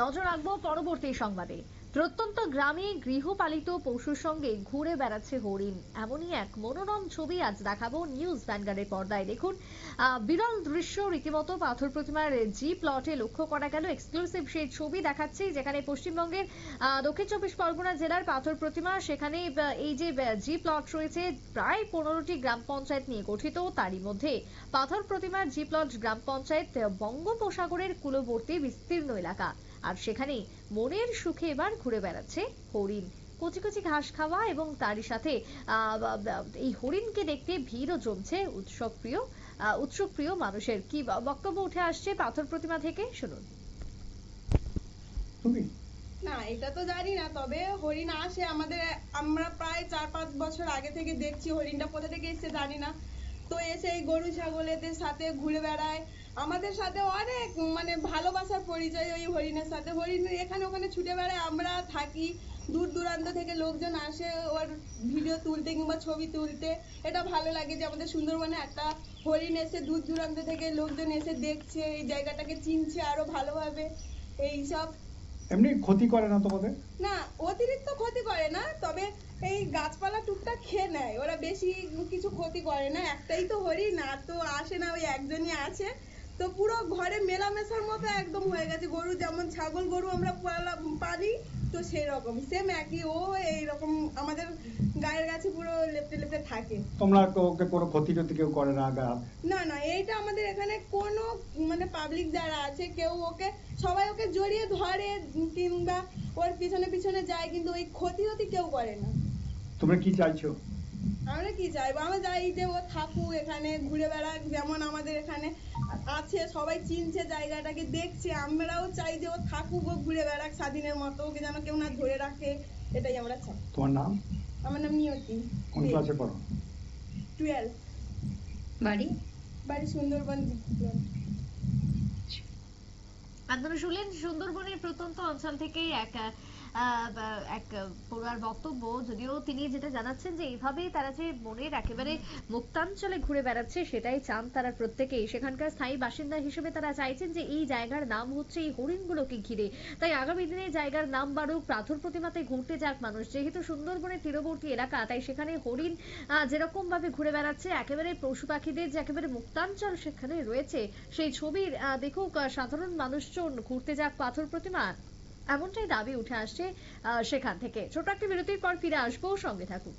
নজর রাখবো পরবর্তী সংবাদে। প্রত্যন্ত গ্রামে গৃহপালিত পশুর সঙ্গে ঘুরে বেড়াচ্ছে হরিণ, এমনই এক মনোরম ছবি আজ দেখাবো নিউজ ভ্যানগার্ডের পর্দায়। দেখুন, বিরল দৃশ্য রীতিমতো পাথর প্রতিমার জি প্লটে লক্ষ্য করা গেল। এক্সক্লুসিভ সেই ছবি দেখাচ্ছি, যেখানে পশ্চিমবঙ্গের দক্ষিণ চব্বিশ পরগনা জেলার পাথর প্রতিমা, সেখানে এই যে জি প্লট রয়েছে প্রায় 15টি গ্রাম পঞ্চায়েত নিয়ে গঠিত। তারই মধ্যে পাথর প্রতিমার জি প্লট গ্রাম পঞ্চায়েত বঙ্গোপসাগরের কূলবর্তী বিস্তীর্ণ এলাকা। আর সেখানে মনের সুখে এবার ঘুরে বেড়াচ্ছে হরিণ। কচি কচি ঘাস খাওয়া এবং তারই সাথে এই হরিণকে দেখতে ভিড়ও জমছে উৎসব প্রিয় মানুষের। কি বক্তব্য উঠে আসছে পাথর প্রতিমা থেকে, শুনুন। না, এটা তো জানি না, তবে হরিণ আসে আমাদের। আমরা প্রায় 4-5 বছর আগে থেকে দেখছি। হরিণটা কোথা থেকে এসেছে জানি না, তো এসে এই গরু ছাগলেদের সাথে ঘুরে বেড়ায়। আমাদের সাথে অনেক ভালোবাসার পরিচয় ওই হরিণের সাথে। হরিণ এখানে ওখানে ছুটে বেড়ায়, আমরা থাকি। দূর দূরান্ত থেকে লোকজন আসে ওর ভিডিও তুলতে কিংবা ছবি তুলতে। এটা ভালো লাগে যে আমাদের সুন্দরবনে একটা হরিণ এসে দূর দূরান্ত থেকে লোকজন এসে দেখছে, এই জায়গাটাকে চিনছে আরো ভালোভাবে। এইসব এমনি ক্ষতি করে না তোমাদের? না, অতিরিক্ত ক্ষতি করে না, তবে এই গাছপালা টুকটাক খেয়ে নেয়। ওরা বেশি কিছু ক্ষতি করে না। একটাই তো হরিণ, আর তো আসে না, ওই একজনই আছে। তো পুরো ঘরে মেলামেশার মতো একদম হয়ে গেছে। গরু যেমন ছাগল গরু আমরা পালি, তো সেই রকম সেম একই ও এইরকম আমাদের গায়ের কাছে পুরো লেপটে লেপটে থাকে। তোমরা ওকে কোনো ক্ষতি টতি কেউ করে না? না না, এইটা আমাদের এখানে কোনো পাবলিক যারা আছে কেউ সবাই ওকে জড়িয়ে ধরে কিংবা ওর পিছনে পিছনে যায়, কিন্তু ওই ক্ষতি কেউ করে না। তোমরা কি চাইছো? আমরা কি চাইবো? আমরা চাই যে ও থাকুক এখানে, ঘুরে বেড়াক। যেমন আমাদের এখানে আছে, সবাই চিনছে জায়গাটাকে, দেখছে। আমরাও চাই যে ও থাকুক, ও ঘুরে বেড়াক স্বাধীনের মতো, ওকে যেন কেউ না ধরে রাখে। এটাই আমরা চাই। তোমার নাম? আমার নাম নিয়তি। কোন ক্লাসে পড়ো? 12। বাড়ি সুন্দরবন। আপনারা শুনলেন সুন্দরবনের প্রত্যন্ত অঞ্চল থেকে এক পড়ুয়ার বক্তব্য। যদিও তিনি যেটা জানাচ্ছেন যে এইভাবেই তারা যে মনের একেবারে মুক্তাঞ্চলে ঘুরে বেড়াচ্ছে, সেটাই চান তারা প্রত্যেকেই। সেখানকার স্থায়ী বাসিন্দা হিসেবে তারা চাইছেন যে এই জায়গার নাম হচ্ছে এই হরিণগুলোকে ঘিরে। তাই আগামী দিনে জায়গার নাম বাড়ুক, পাথর প্রতিমাতে ঘুরতে যাক মানুষ। যেহেতু সুন্দরবনের তীরবর্তী এলাকা, তাই সেখানে হরিণ যেরকম ভাবে ঘুরে বেড়াচ্ছে, একেবারে পশু পাখিদের যে একেবারে মুক্তাঞ্চল সেখানে রয়েছে, সেই ছবির দেখুক সাধারণ মানুষজন, ঘুরতে যাক পাথর প্রতিমা, এমনটাই দাবি উঠে আসছে সেখান থেকে। ছোট একটা বিরতির পর ফিরে আসবো, সঙ্গে থাকুন।